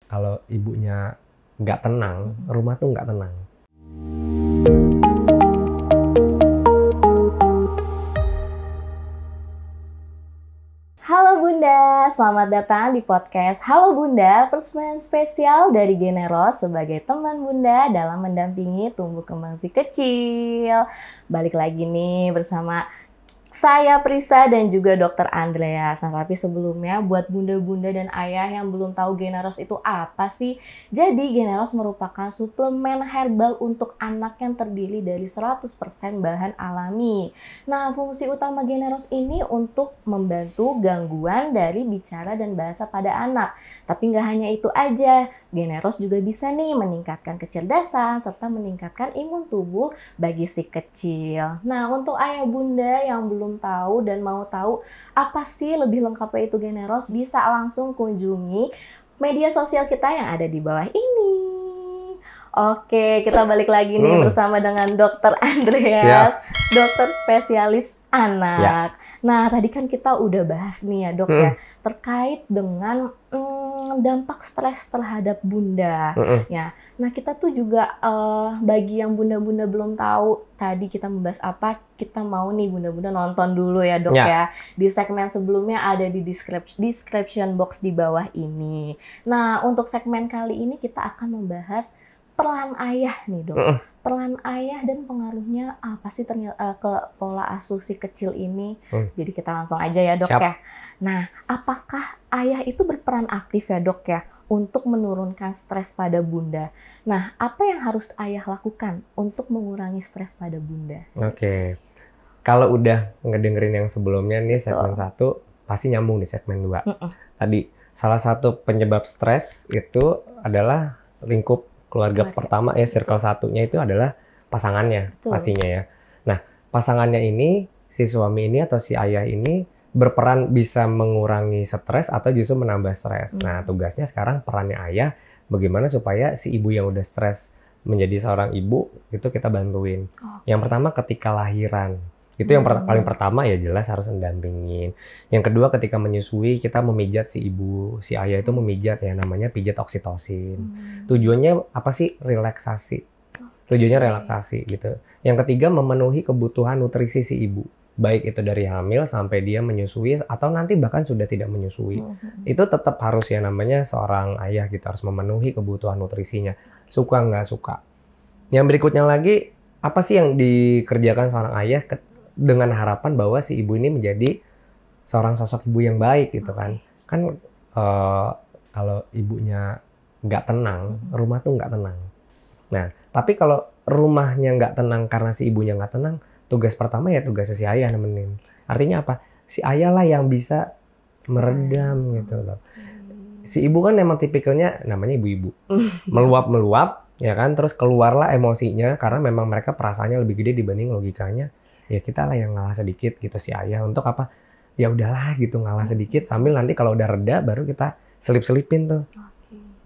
kalau ibunya nggak tenang, rumah tuh nggak tenang. Halo Bunda, selamat datang di podcast Halo Bunda, persembahan spesial dari Generos sebagai teman Bunda dalam mendampingi tumbuh kembang si kecil. Balik lagi nih bersama saya Prisa dan juga Dokter Andreas. Nah, tapi sebelumnya buat bunda-bunda dan ayah yang belum tahu Generos itu apa sih? Jadi Generos merupakan suplemen herbal untuk anak yang terdiri dari 100% bahan alami. Nah, fungsi utama Generos ini untuk membantu gangguan dari bicara dan bahasa pada anak. Tapi nggak hanya itu aja, Generos juga bisa nih meningkatkan kecerdasan serta meningkatkan imun tubuh bagi si kecil. Nah, untuk ayah bunda yang belum tahu dan mau tahu apa sih lebih lengkapnya itu Generos, bisa langsung kunjungi media sosial kita yang ada di bawah ini. Oke, kita balik lagi nih bersama dengan Dokter Andreas, dokter spesialis anak. Nah, tadi kan kita udah bahas nih ya dok ya, terkait dengan dampak stres terhadap bunda. Ya, nah kita tuh juga bagi yang bunda-bunda belum tahu tadi kita membahas apa, kita mau nih bunda-bunda nonton dulu ya dok ya. Di segmen sebelumnya ada di description box di bawah ini. Nah, untuk segmen kali ini kita akan membahas peran ayah nih dok. Peran ayah dan pengaruhnya apa sih ternyata ke pola asuh si kecil ini. Jadi kita langsung aja ya dok ya. Nah, apakah ayah itu berperan aktif ya dok ya untuk menurunkan stres pada bunda? Nah, apa yang harus ayah lakukan untuk mengurangi stres pada bunda? Oke. Kalau udah ngedengerin yang sebelumnya nih segmen 1, pasti nyambung di segmen 2. Tadi salah satu penyebab stres itu adalah lingkup keluarga pertama ya, circle satunya itu adalah pasangannya pastinya ya. Nah, pasangannya ini, si suami ini atau si ayah ini berperan bisa mengurangi stres atau justru menambah stres. Nah, tugasnya sekarang perannya ayah, bagaimana supaya si ibu yang udah stres menjadi seorang ibu, itu kita bantuin. Yang pertama ketika lahiran. Itu yang paling pertama ya jelas harus mendampingin. Yang kedua ketika menyusui kita memijat si ibu, si ayah itu memijat ya namanya pijat oksitosin. Tujuannya apa sih? Relaksasi. Tujuannya relaksasi gitu. Yang ketiga memenuhi kebutuhan nutrisi si ibu. Baik itu dari hamil sampai dia menyusui atau nanti bahkan sudah tidak menyusui. Itu tetap harus ya namanya seorang ayah gitu harus memenuhi kebutuhan nutrisinya. Suka nggak suka. Yang berikutnya lagi apa sih yang dikerjakan seorang ayah dengan harapan bahwa si ibu ini menjadi seorang sosok ibu yang baik gitu kan. Kan kalau ibunya nggak tenang, rumah tuh nggak tenang. Nah, tapi kalau rumahnya nggak tenang karena si ibunya nggak tenang, tugas pertama ya tugas si ayah nemenin. Artinya apa? Si ayah lah yang bisa meredam gitu loh. Si ibu kan emang tipikalnya namanya ibu-ibu. Meluap-meluap ya kan, terus keluarlah emosinya karena memang mereka perasaannya lebih gede dibanding logikanya. Ya kita lah yang ngalah sedikit gitu si ayah untuk apa? Ya udahlah gitu ngalah sedikit sambil nanti kalau udah reda baru kita selip-selipin tuh.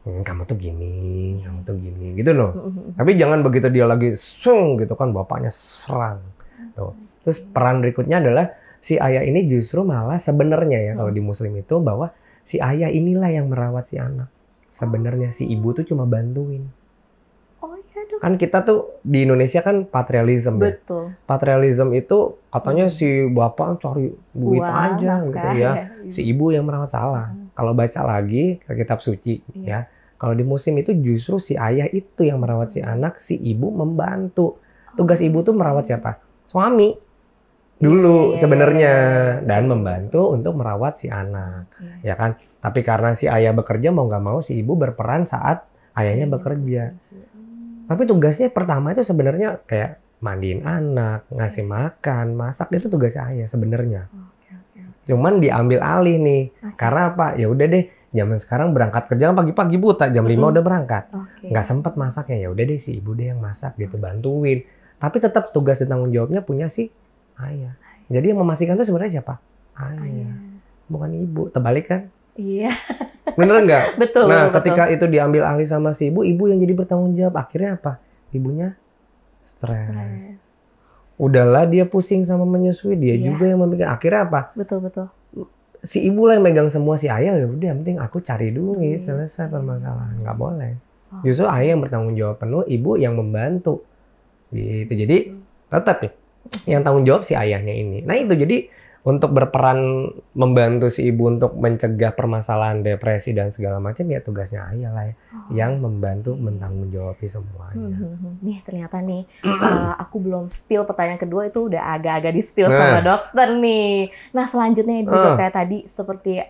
Kamu tuh gini, kamu tuh gini gitu loh. Tapi jangan begitu dia lagi sung gitu kan bapaknya serang. Tuh. Terus peran berikutnya adalah si ayah ini justru malah sebenarnya ya kalau di muslim itu bahwa si ayah inilah yang merawat si anak. Sebenarnya si ibu tuh cuma bantuin. Kan kita tuh di Indonesia kan patrialism ya. Patrialism itu katanya si bapak cari duit aja gitu ya. Si ibu yang merawat salah. Kalau baca lagi ke kitab suci ya. Kalau di muslim itu justru si ayah itu yang merawat si anak, si ibu membantu. Tugas ibu tuh merawat siapa? Suami. Dulu sebenarnya dan membantu untuk merawat si anak. Ya kan? Tapi karena si ayah bekerja mau nggak mau si ibu berperan saat ayahnya bekerja. Tapi tugasnya pertama itu sebenarnya kayak mandiin anak, ngasih makan, masak itu tugas ayah sebenarnya. Cuman diambil alih nih. Karena apa? Ya udah deh, zaman sekarang berangkat kerja pagi-pagi buta, jam 5 udah berangkat. Nggak sempet masaknya. Ya udah deh si ibu deh yang masak gitu, bantuin. Tapi tetap tugas dan tanggung jawabnya punya si ayah. Jadi yang memastikan itu sebenarnya siapa? Ayah. Bukan ibu. Terbalik kan? Iya. Bener nggak? Betul. Nah, ketika itu diambil alih sama si ibu yang jadi bertanggung jawab. Akhirnya apa? Ibunya stres. Udahlah dia pusing sama menyusui, dia juga yang memikirkan. Akhirnya apa? Betul. si ibu lah yang megang semua, si ayah ya udah, yang penting aku cari duit, selesai permasalahan. Nggak boleh. Justru ayah yang bertanggung jawab penuh, ibu yang membantu. Gitu. Jadi tetap ya, yang tanggung jawab si ayahnya ini. Nah itu jadi untuk berperan membantu si ibu untuk mencegah permasalahan depresi dan segala macam ya tugasnya ayah lah ya, yang membantu mentanggung jawabi semuanya. Nih ternyata nih aku belum spill pertanyaan kedua itu udah agak-agak di spill sama dokter nih. Nah selanjutnya juga kayak tadi seperti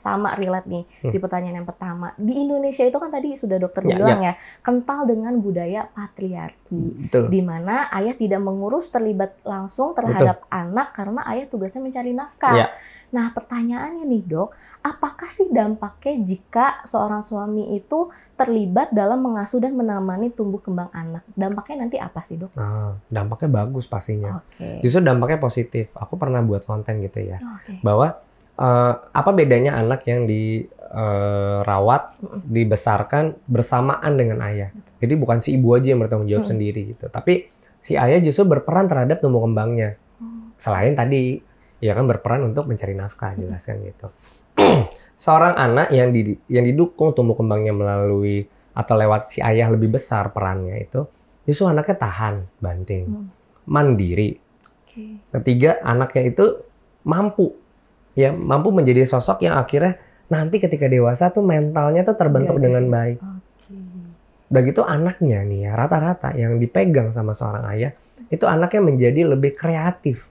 sama relate nih di pertanyaan yang pertama. Di Indonesia itu kan tadi sudah dokter bilang ya, kental dengan budaya patriarki, di mana ayah tidak mengurus terlibat langsung terhadap anak karena ayah tugasnya mencari nafkah. Nah pertanyaannya nih dok, apakah sih dampaknya jika seorang suami itu terlibat dalam mengasuh dan menemani tumbuh kembang anak? Dampaknya nanti apa sih dok? Nah, dampaknya bagus pastinya. Justru dampaknya positif. Aku pernah buat konten gitu ya, bahwa apa bedanya anak yang dirawat, dibesarkan bersamaan dengan ayah. Jadi bukan si ibu aja yang bertanggung jawab sendiri gitu. Tapi si ayah justru berperan terhadap tumbuh kembangnya. Selain tadi, ya kan berperan untuk mencari nafkah, jelaskan gitu. Seorang anak yang didukung tumbuh kembangnya melalui atau lewat si ayah lebih besar perannya itu, justru anaknya tahan, banting, mandiri. Ketiga, anaknya itu mampu menjadi sosok yang akhirnya nanti ketika dewasa tuh mentalnya tuh terbentuk dengan baik. Dan gitu anaknya nih ya, rata-rata yang dipegang sama seorang ayah, itu anaknya menjadi lebih kreatif.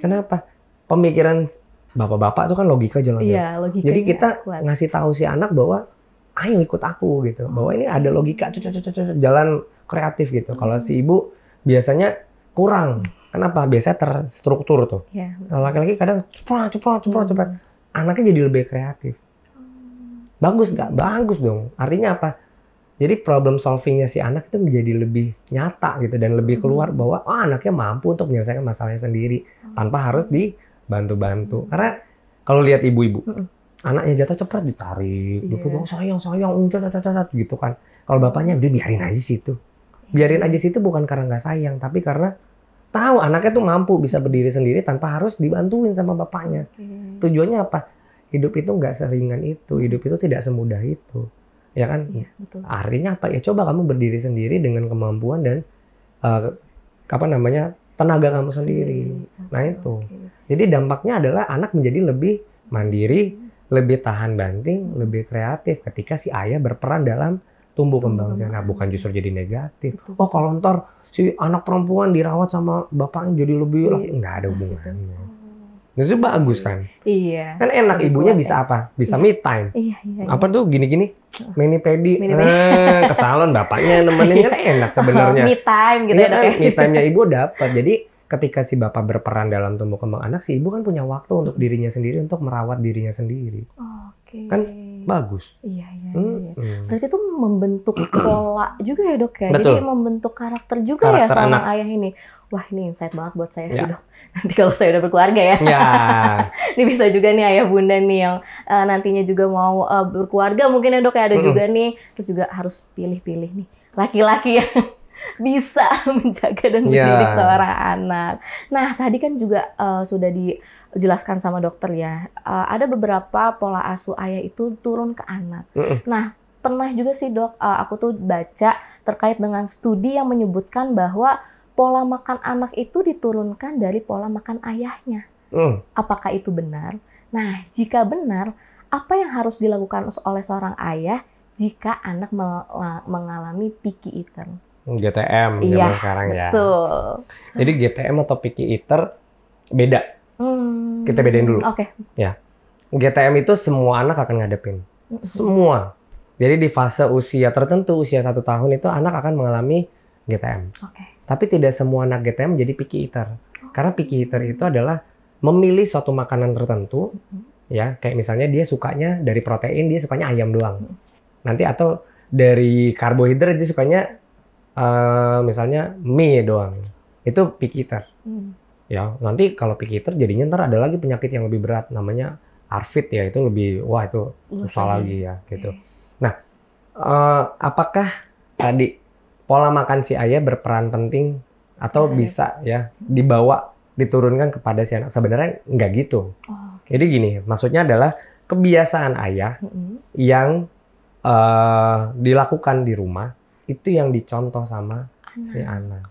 Kenapa? Pemikiran bapak-bapak tuh kan logika jalannya. Jadi kita ngasih tahu si anak bahwa ayo ikut aku gitu. Bahwa ini ada logika, jalan kreatif gitu. Kalau si ibu biasanya kurang. Kenapa? Biasanya terstruktur tuh. Nah, laki-laki kadang cepat. Anaknya jadi lebih kreatif. Bagus nggak? Bagus dong. Artinya apa? Jadi problem solvingnya si anak itu menjadi lebih nyata gitu dan lebih keluar bahwa anaknya mampu untuk menyelesaikan masalahnya sendiri tanpa harus dibantu-bantu. Karena kalau lihat ibu-ibu, anaknya jatuh cepat ditarik, dipegang sayang gitu kan. Kalau bapaknya udah biarin aja situ. Biarin aja situ bukan karena nggak sayang, tapi karena tahu anaknya tuh mampu bisa berdiri sendiri tanpa harus dibantuin sama bapaknya. Tujuannya apa? Hidup itu nggak seringan itu, hidup itu tidak semudah itu. Ya kan? Betul. Artinya apa? Ya coba kamu berdiri sendiri dengan kemampuan dan tenaga kamu sendiri. Nah itu. Jadi dampaknya adalah anak menjadi lebih mandiri, lebih tahan banting, lebih kreatif ketika si ayah berperan dalam tumbuh kembangnya. Nah, bukan justru jadi negatif. Oh, kalau ntar si anak perempuan dirawat sama bapaknya jadi lebih nggak ada hubungannya. Itu bagus kan? Iya. Kan enak ibunya bisa apa? Bisa me time. Iya. Apa tuh gini-gini? Mini pedi. Ke salon bapaknya nemenin kan enak sebenarnya. Me time gitu ya. Kan me time-nya ibu dapat. Jadi ketika si bapak berperan dalam tumbuh kembang anak, si ibu kan punya waktu untuk dirinya sendiri, untuk merawat dirinya sendiri. Kan bagus. Iya. Berarti itu membentuk pola juga ya dok ya. Betul. Jadi membentuk karakter juga ya seorang ayah ini. Wah ini insight banget buat saya sih dok. Nanti kalau saya udah berkeluarga ya. Ini bisa juga nih ayah bunda nih yang nantinya juga mau berkeluarga mungkin ya dok ya. Ada juga nih. Terus juga harus pilih-pilih nih laki-laki yang bisa menjaga dan mendidik seorang anak. Nah tadi kan juga sudah dijelaskan sama dokter ya. Ada beberapa pola asuh ayah itu turun ke anak. Nah pernah juga sih dok, aku tuh baca terkait dengan studi yang menyebutkan bahwa pola makan anak itu diturunkan dari pola makan ayahnya. Apakah itu benar? Nah, jika benar, apa yang harus dilakukan oleh seorang ayah jika anak mengalami picky eater? GTM zaman sekarang ya. Betul. Jadi GTM atau picky eater beda. Kita bedain dulu. Ya. GTM itu semua anak akan ngadepin. Semua. Jadi di fase usia tertentu, usia 1 tahun itu anak akan mengalami GTM. Tapi tidak semua anak GTM menjadi picky eater. Karena picky eater itu adalah memilih suatu makanan tertentu, ya kayak misalnya dia sukanya dari protein, dia sukanya ayam doang. Nanti atau dari karbohidrat dia sukanya misalnya mie doang. Itu picky eater. Ya, nanti kalau picky eater jadinya ntar ada lagi penyakit yang lebih berat namanya ARFID ya, itu lebih itu susah lagi ya gitu. Nah, apakah tadi pola makan si ayah berperan penting atau bisa ya diturunkan kepada si anak? Sebenarnya nggak gitu. Jadi gini, maksudnya adalah kebiasaan ayah yang dilakukan di rumah itu yang dicontoh sama si anak.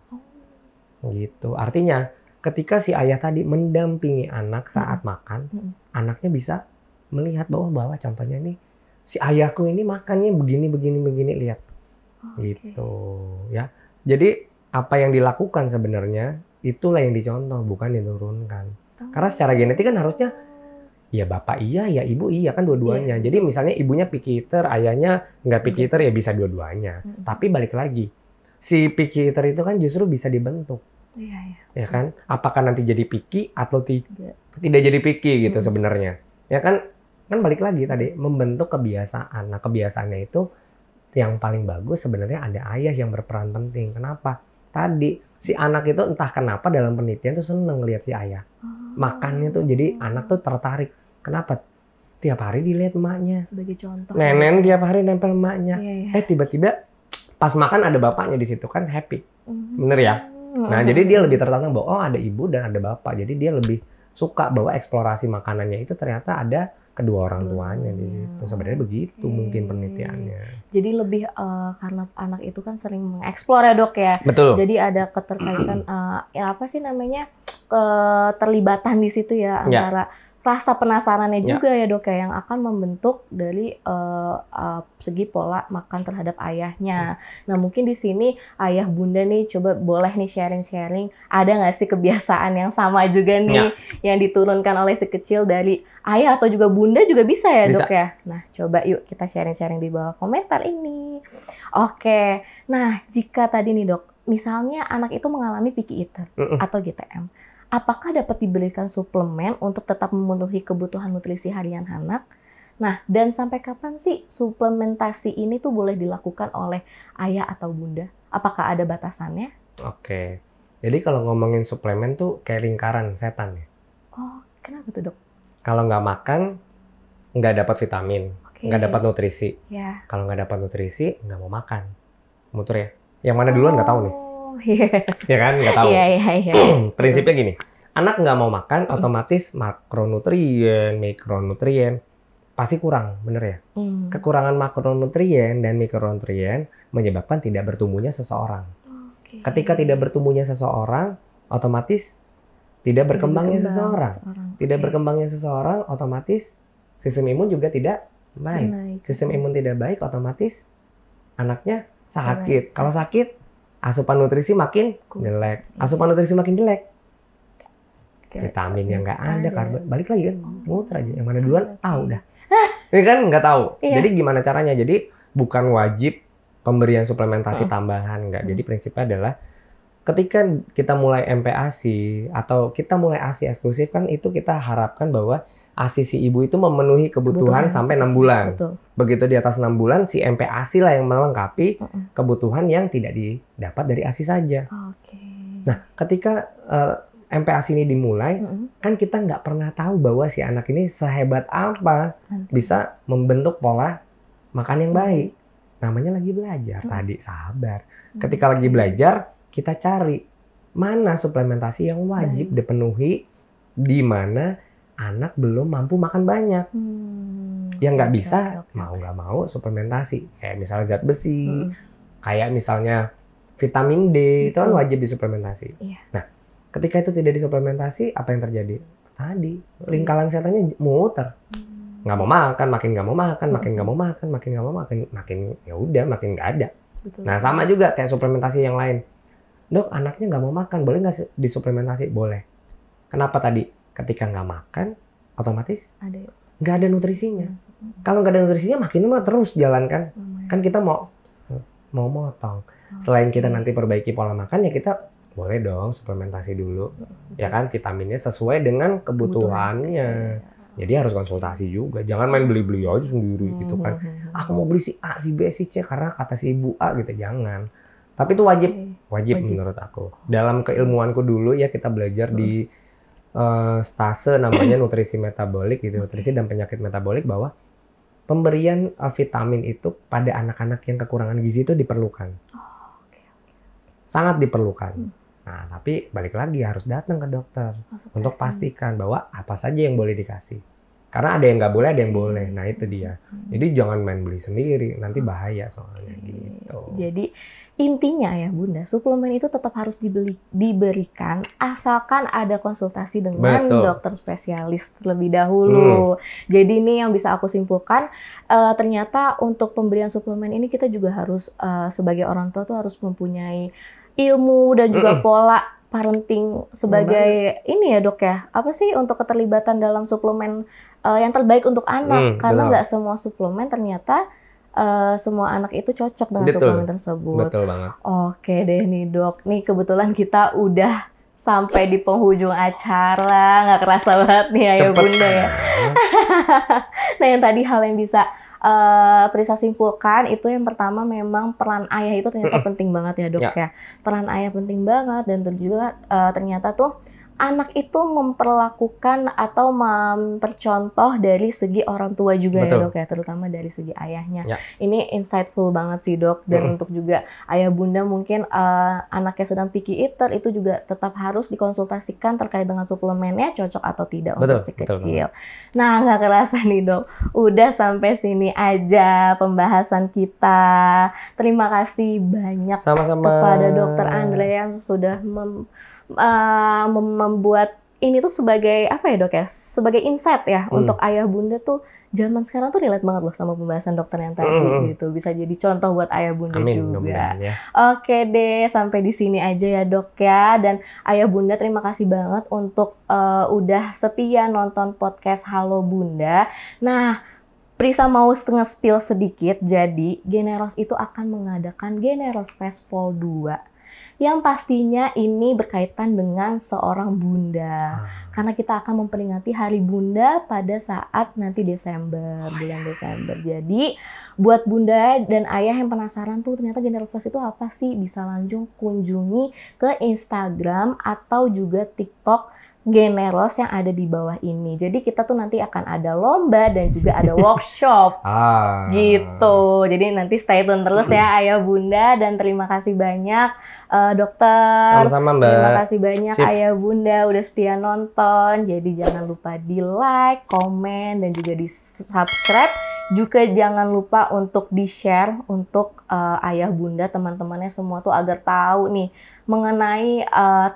Gitu. Artinya ketika si ayah tadi mendampingi anak saat makan, anaknya bisa melihat bahwa contohnya nih si ayahku ini makannya begini, lihat. Gitu ya. Jadi apa yang dilakukan sebenarnya itulah yang dicontoh, bukan diturunkan. Karena secara genetik kan harusnya ya bapak iya, ya ibu iya kan dua-duanya. Jadi misalnya ibunya picky eater, ayahnya nggak picky eater ya bisa dua-duanya. Tapi balik lagi, si picky eater itu kan justru bisa dibentuk. Ya kan? Apakah nanti jadi picky atau tidak jadi picky gitu sebenarnya. Ya kan balik lagi tadi membentuk kebiasaan. Nah, kebiasaannya itu yang paling bagus sebenarnya ada ayah yang berperan penting. Kenapa? Tadi si anak itu entah kenapa dalam penelitian tuh seneng lihat si ayah. Makannya tuh jadi anak tuh tertarik. Kenapa? Tiap hari dilihat emaknya. Sebagai contoh. Nenen tiap hari nempel emaknya. Tiba-tiba pas makan ada bapaknya di situ kan happy. Bener ya? Nah, jadi dia lebih tertantang bahwa ada ibu dan ada bapak. Jadi dia lebih suka bahwa eksplorasi makanannya itu ternyata ada kedua orang tuanya di situ. Sebenarnya begitu mungkin penelitiannya. Jadi lebih karena anak itu kan sering mengeksplor ya dok ya. Betul. Jadi ada keterkaitan keterlibatan di situ ya antara rasa penasarannya juga ya dok ya yang akan membentuk dari segi pola makan terhadap ayahnya. Nah mungkin di sini ayah bunda nih coba boleh nih sharing-sharing ada nggak sih kebiasaan yang sama juga nih yang diturunkan oleh si kecil dari ayah atau juga bunda juga bisa ya dok ya. Nah coba yuk kita sharing-sharing di bawah komentar ini. Oke, nah jika tadi nih dok misalnya anak itu mengalami picky eater atau GTM. Apakah dapat diberikan suplemen untuk tetap memenuhi kebutuhan nutrisi harian anak? Nah, dan sampai kapan sih suplementasi ini tuh boleh dilakukan oleh ayah atau bunda? Apakah ada batasannya? Oke. Jadi kalau ngomongin suplemen tuh kayak lingkaran setan ya. Oh, kenapa tuh dok? Kalau nggak makan, nggak dapat vitamin, nggak dapat nutrisi. Kalau nggak dapat nutrisi, nggak mau makan. Muter ya. Yang mana duluan nggak tahu nih. Ya kan nggak tahu. Prinsipnya gini, anak nggak mau makan, otomatis makronutrien, mikronutrien pasti kurang, bener ya? Kekurangan makronutrien dan mikronutrien menyebabkan tidak bertumbuhnya seseorang. Ketika tidak bertumbuhnya seseorang, otomatis tidak berkembangnya seseorang. Tidak berkembangnya seseorang, otomatis sistem imun juga tidak baik. Sistem imun tidak baik, otomatis anaknya sakit. Kalau sakit, asupan nutrisi makin jelek. Asupan nutrisi makin jelek. Vitamin yang nggak ada, karbo. Balik lagi kan, muter aja. Yang mana duluan? Udah. Ini kan nggak tahu. Jadi gimana caranya? Jadi bukan wajib pemberian suplementasi tambahan. Nggak. Jadi prinsipnya adalah ketika kita mulai MPASI atau kita mulai ASI eksklusif kan itu kita harapkan bahwa ASI si ibu itu memenuhi kebutuhan sampai 6 bulan. Betul. Begitu di atas 6 bulan, si MPASI lah yang melengkapi kebutuhan yang tidak didapat dari ASI saja. Nah, ketika MPASI ini dimulai, kan kita nggak pernah tahu bahwa si anak ini sehebat apa bisa membentuk pola makan yang baik. Namanya lagi belajar tadi, sabar. Ketika lagi belajar, kita cari mana suplementasi yang wajib dipenuhi, di mana anak belum mampu makan banyak. Yang nggak bisa, mau nggak mau suplementasi. Kayak misalnya zat besi, kayak misalnya vitamin D, itu kan wajib disuplementasi. Nah, ketika itu tidak disuplementasi, apa yang terjadi? Tadi, lingkaran setannya muter. Nggak mau makan, makin nggak mau makan, makin nggak mau makan, makin nggak mau makan, makin ya udah, makin nggak ada. Nah, sama juga kayak suplementasi yang lain. Dok, anaknya nggak mau makan, boleh nggak disuplementasi? Boleh. Kenapa tadi? Ketika nggak makan, otomatis nggak ada nutrisinya. Kalau nggak ada nutrisinya, makin mah terus jalan kan. Kan kita mau motong. Selain kita nanti perbaiki pola makan, ya kita boleh dong suplementasi dulu. Ya kan, vitaminnya sesuai dengan kebutuhannya. Jadi harus konsultasi juga. Jangan main beli-beli aja sendiri gitu kan. Aku mau beli si A, si B, si C karena kata si ibu A gitu. Jangan. Tapi itu wajib menurut aku. Dalam keilmuanku dulu ya kita belajar di stase namanya nutrisi metabolik gitu, nutrisi dan penyakit metabolik, bahwa pemberian vitamin itu pada anak-anak yang kekurangan gizi itu diperlukan. Sangat diperlukan. Nah, tapi balik lagi harus datang ke dokter untuk pastikan bahwa apa saja yang boleh dikasih. Karena ada yang nggak boleh, ada yang boleh. Nah, itu dia. Jadi jangan main beli sendiri, nanti bahaya soalnya gitu. Jadi intinya ya Bunda, suplemen itu tetap harus diberikan asalkan ada konsultasi dengan dokter spesialis terlebih dahulu. Jadi ini yang bisa aku simpulkan, ternyata untuk pemberian suplemen ini kita juga harus sebagai orang tua tuh harus mempunyai ilmu dan juga pola parenting sebagai ini ya dok ya, apa sih untuk keterlibatan dalam suplemen yang terbaik untuk anak, karena nggak semua suplemen ternyata semua anak itu cocok dengan suplemen tersebut. Betul banget. Oke deh nih dok, nih kebetulan kita udah sampai di penghujung acara, nggak kerasa banget nih ayah bunda ya. Nah yang tadi hal yang bisa Prisa simpulkan itu yang pertama memang peran ayah itu ternyata penting banget ya dok ya. Peran ayah penting banget dan juga ternyata tuh anak itu memperlakukan atau mempercontoh dari segi orang tua juga ya dok ya, terutama dari segi ayahnya. Ini insightful banget sih dok, dan untuk juga ayah bunda mungkin anaknya sedang picky eater itu juga tetap harus dikonsultasikan terkait dengan suplemennya cocok atau tidak untuk si kecil. Nah nggak kerasa nih dok, udah sampai sini aja pembahasan kita. Terima kasih banyak kepada Dokter Andre yang sudah membuat ini tuh sebagai apa ya dok ya, sebagai insight ya untuk ayah bunda tuh zaman sekarang tuh relate banget loh sama pembahasan dokter yang tadi gitu, bisa jadi contoh buat ayah bunda juga. Oke deh, sampai di sini aja ya dok ya, dan ayah bunda terima kasih banget untuk udah setia nonton podcast Halo Bunda. Nah Prisa mau nge-spill sedikit, jadi Generos itu akan mengadakan Generos Festival 2. Yang pastinya ini berkaitan dengan seorang bunda. Karena kita akan memperingati Hari Bunda pada saat nanti Desember, bulan Desember. Jadi buat bunda dan ayah yang penasaran tuh ternyata Generos itu apa sih, bisa langsung kunjungi ke Instagram atau juga TikTok Generos yang ada di bawah ini. Jadi kita tuh nanti akan ada lomba dan juga ada workshop gitu. Jadi nanti stay tune terus ya ayah bunda, dan terima kasih banyak dokter. Sama-sama Mbak. Terima kasih banyak ayah bunda udah setia nonton. Jadi jangan lupa di like, komen, dan juga di subscribe. Juga jangan lupa untuk di-share untuk ayah bunda, teman-temannya semua tuh agar tahu nih mengenai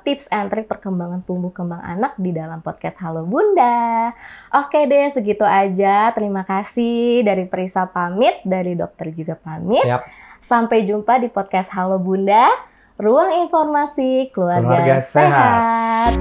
tips and trik perkembangan tumbuh kembang anak di dalam podcast Halo Bunda. Oke deh, segitu aja. Terima kasih dari Prisa pamit, dari dokter juga pamit. Sampai jumpa di podcast Halo Bunda, ruang informasi keluarga sehat.